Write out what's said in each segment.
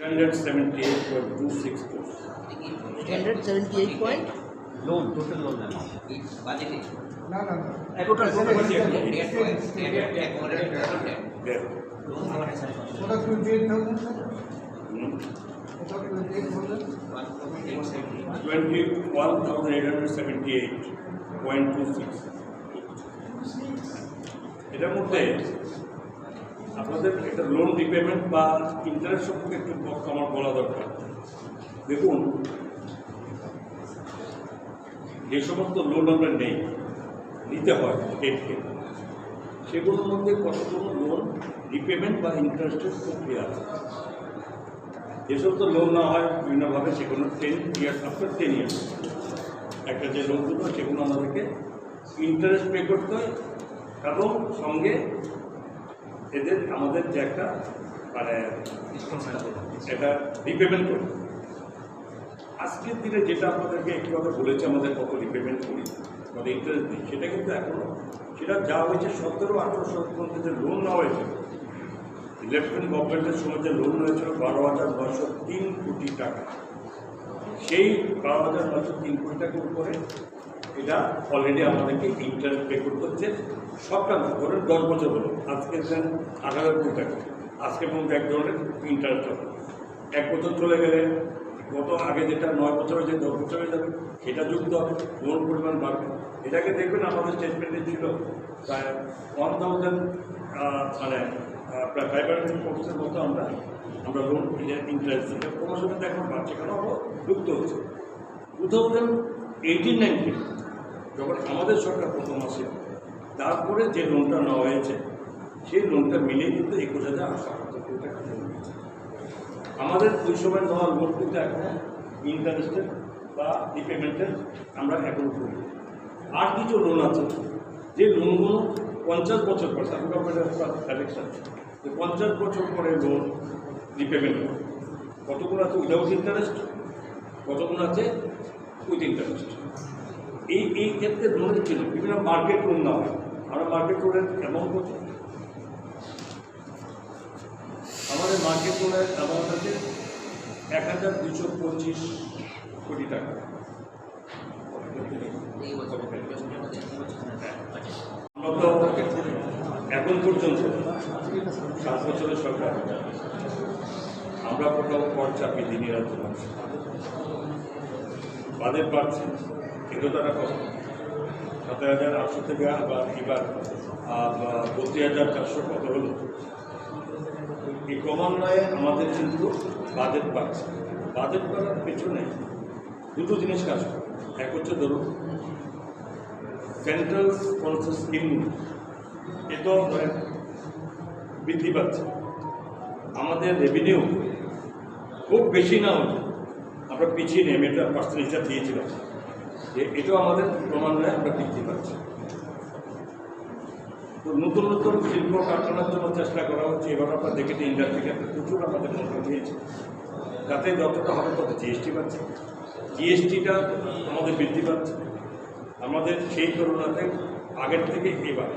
378.26 crores. 378 point? Loan, total loan amount. Budgeting. No. Total Total budget. budget. There. Total 28,000, sir? Total 28,000? 21,878.26. এটার মধ্যে আপনাদের একটা loan repayment বা interest সম্পর্কে একটু আমার বলা দরকার। দেখুন, যে সমস্ত লোন আমরা নিতে হয় স্টেটকে, সেগুলোর মধ্যে কতগুলো লোন রিপেমেন্ট বা ইন্টারেস্টের প্রক্রিয়া আছে। যে সমস্ত লোন না হয় বিভিন্নভাবে, সেগুলো 10 years আফটার 10 years একটা যে লোনগুলো, সেগুলো আমাদেরকে ইন্টারেস্ট পে করতে হয় এবং সঙ্গে এদের আমাদের যে একটা মানে এটা রিপেমেন্ট করতে। আজকের দিনে যেটা আপনাদেরকে একটু কথা বলেছে, আমাদের কত রিপেমেন্ট করি, কত ইন্টারেস্ট দিই, সেটা কিন্তু এখনও সেটা যা হয়েছে 17-18 মধ্যে যে লোন নেওয়া হয়েছে, লেফটেন্যান্ট গভর্নমেন্টের সময় যে লোন হয়েছিল 12,903 কোটি টাকা, সেই 12,903 কোটি টাকার উপরে এটা অলরেডি আমাদেরকে ইন্টারেস্ট পে করতে হচ্ছে। সবটা না, ধরেন 10 বছর হলো, আজকে দেন 18 কোটি টাকা, আজকে পর্যন্ত এক ধরনের ইন্টারেস্ট হবে। 1 বছর চলে গেলে গত আগে যেটা 9 বছর হয়েছে 10 বছর হয়ে যাবে, সেটা যুক্ত হবে, লোন পরিমাণ বাড়বে। এটাকে দেখবেন আমাদের স্টেটমেন্টে ছিল প্রায় 1000 মানে প্রায় 500% মতো আমরা লোন ইন্টারেস্ট দিই। ক্রমশ কিন্তু এখন বাড়ছে, কেন যুক্ত হচ্ছে। 2018-19 যখন আমাদের সরকার প্রথম আসে, তারপরে যে লোনটা নেওয়া হয়েছে, সেই লোনটা মিলিয়ে কিন্তু 21,878 কোটি টাকা লোন হয়েছে। আমাদের ওই সময় নেওয়া লোন কিন্তু এখন ইন্টারেস্টের বা রিপেমেন্টের আমরা এখন করি। আর কিছু লোন আছে যে লোনগুলো 50 বছর পর, সেন্ট্রাল গভর্নমেন্টের কালেকশন, 50 বছর পরে লোন রিপেমেন্ট করে। কতগুলো আছে উইদাউট ইন্টারেস্ট, কতগুলো আছে উইথ ইন্টারেস্ট। এই ক্ষেত্রে লোনের ছিল বিভিন্ন মার্কেট লোন নেওয়া হয়। আমরা মার্কেট লোনের অ্যামাউন্ট করছি, আমাদের মার্কেট লোনের অ্যামাউন্ট আছে 1,225 কোটি টাকা। আমরা তো এখন পর্যন্ত 7 বছরের সরকার, আমরা কোথাও কর চাপি দিনই রাজ্য মানুষ বাদের পাচ্ছি। কিন্তু তারা কত 17,800 থেকে আবার এবার 32,400 কত হলো। এই ক্রমান্বয়ে আমাদের কিন্তু বাজেট বাড়ছে। বাজেট বাড়ার পেছনে দুটো জিনিস কাজ করে। এক হচ্ছে ধরুন সেন্ট্রাল স্পন্সর স্কিম, এটাও বৃদ্ধি পাচ্ছে। আমাদের রেভিনিউ খুব বেশি না হলে আমরা পিছিয়ে নেই, এটা পার্সেন্টেজটা দিয়েছিলাম যে এটাও আমাদের ক্রমান্বয়ে আমরা বৃদ্ধি পাচ্ছি। তো নতুন নতুন শিল্প কারখানার জন্য চেষ্টা করা হচ্ছে। এবার আমরা দেখেছি ইন্ডাস্ট্রিকে প্রচুর আমাদের মন্ত্রণ দিয়েছে, যাতে যতটা হবে তত জিএসটি পাচ্ছে। জিএসটিটা আমাদের বৃদ্ধি পাচ্ছে। আমাদের সেই তুলনাতে আগের থেকে এবার,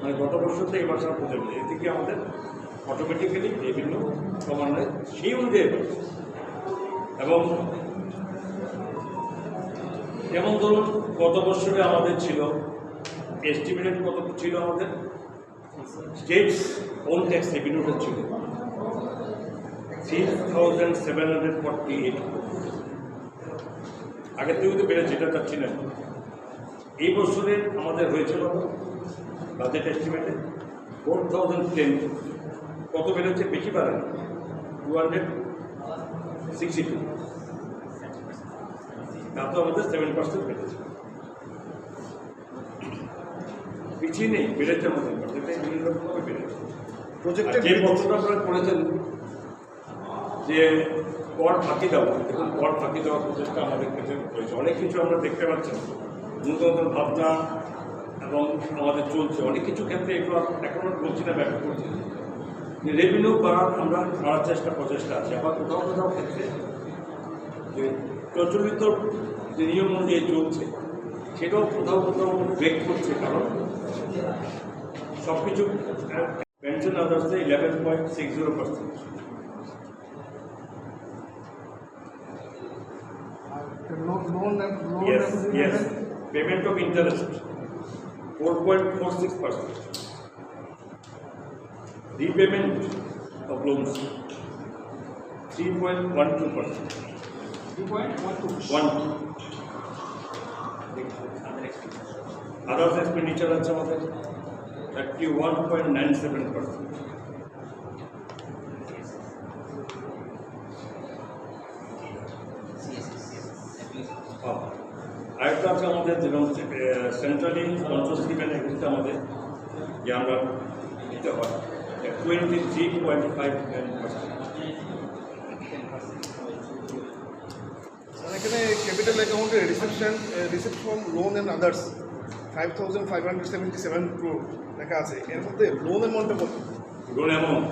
মানে গত বছর থেকে এবার সারা প্রতি এর থেকে আমাদের অটোমেটিক্যালি রেভিনিউ ক্রমান্বয়ে সেই অনুযায়ী পাচ্ছে। এবং যেমন ধরুন গত বছরে আমাদের ছিল এস্টিমেটেড কত ছিল, আমাদের স্টেটস ওন ট্যাক্স রেভিনিউটা ছিল 3,748 আগের থেকে তো বেড়েছে, এটা চাচ্ছি না। এই বছরে আমাদের হয়েছিল বাজেট এস্টিমেটে 4,010, কত বেড়েছে, বেশি বাড়ে 262, তা তো আমাদের 7% বেড়েছে। পিছিয়ে নেই, বেড়েছে আমাদের, এটাই বিভিন্ন রকমভাবে বেড়েছে। প্রজেক্টের যে বছরটা আপনারা করেছেন যে কর ফাঁকি দেওয়া, দেখুন কর ফাঁকি দেওয়ার প্রচেষ্টা আমাদের কাছে রয়েছে। অনেক কিছু আমরা দেখতে পাচ্ছি, নতুন নতুন ভাবনা এবং আমাদের চলছে অনেক কিছু ক্ষেত্রে। এগুলো এখনও বলছি না, ব্যাখ্যা করছি যে রেভিনিউ আমরা করার প্রচেষ্টা আছে। আবার কোথাও কোথাও ক্ষেত্রে যে প্রচলিত যে নিয়ম অনুযায়ী চলছে, সেটাও কোথাও কোথাও ব্রেক করছে। কারণ সব কিছু pension আদার্সে 11.60%, Yes. Payment of interest 4.46%. Repayment of loans 3.12%. 1. Others expenditure আছে আমাদের 31.97%. আরেকটা আছে আমাদের যেরকম সেন্ট্রালি স্পন্সরশিপ অ্যান্ড এগ্রিতে আমাদের যে আমরা দিতে হয় 23.5%. এখানে ক্যাপিটাল অ্যাকাউন্টে receipt from loan and others 5,577 crore লেখা আছে। এর মধ্যে লোন অ্যামাউন্টটা কত? লোন অ্যামাউন্ট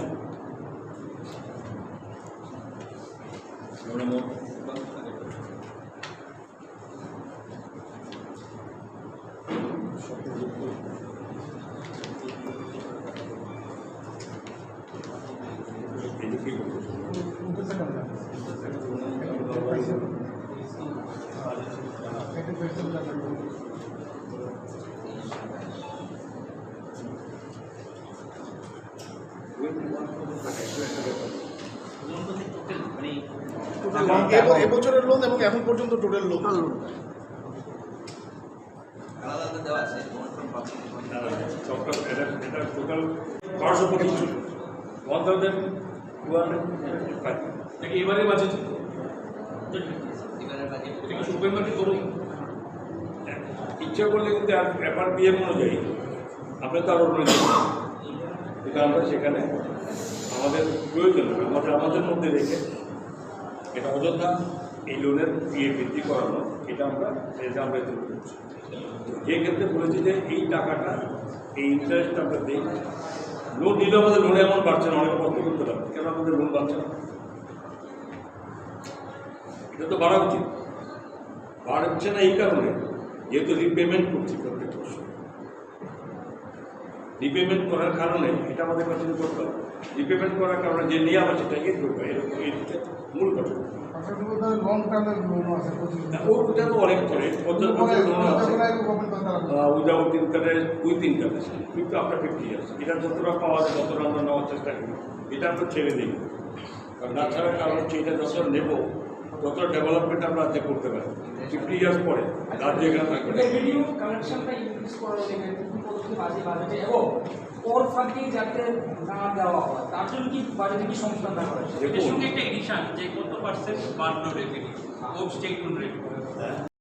এবছরের লোন এবং এখন পর্যন্ত টোটাল লোন এটা টোটাল 1,255 এবারে বাজেট ইচ্ছা করলে কিন্তু এফআর পিএম অনুযায়ী আপনি তো আরও রয়েছে এটা আমরা সেখানে আমাদের প্রয়োজন আমাদের মধ্যে রেখে এটা অযথা এই লোনের পিএ বৃদ্ধি করানো এটা আমরা এতে করছি। যে ক্ষেত্রে বলেছি যে এই টাকাটা এই ইন্টারেস্ট আমরা দিই, লোন দিলেও আমাদের লোনে এমন বাড়ছে না, অনেক কষ্ট করতে পারে, কেন আমাদের লোন বাড়ছে না? এটা তো বাড়া উচিত, বাড়ছে না এই কারণে যেহেতু রিপেমেন্ট করছি প্রত্যেক বছর। রিপেমেন্ট করার কারণে এটা আমাদের কাছে করতে হবে, রিপেমেন্ট করার কারণে যে নিয়ে আমার সেটাকে করবে, এরকম এই মূল কথা। ওটা তো অনেক করে 50 বছর লোন আছে উইদাউট ইন্টারেস্ট উইথ ইন্টারেস্ট, কিন্তু আপনার 50 ইয়ার্স এটা যতটা পাওয়া যায় ততটা আমরা নেওয়ার চেষ্টা করি, এটা আমরা ছেড়ে দিই। কারণ না ছাড়ার কারণ হচ্ছে এটা যত নেব তত ডেভেলপমেন্ট আমরা আজকে করতে পারি। 50 ইয়ার্স পরে তার যেখানে থাকবে রেভিনিউ কালেকশনটা ইনক্রিজ করার জন্য বাজেটে এবং ওর ফাঁকে যাতে না দেওয়া হয় তার জন্য কি বাজেটে কি সংস্থান দেওয়া হয়? এর সঙ্গে একটা এডিশন যে কত পার্সেন্ট বাড়লো রেভিনিউ অফ স্টেট রেভিনিউ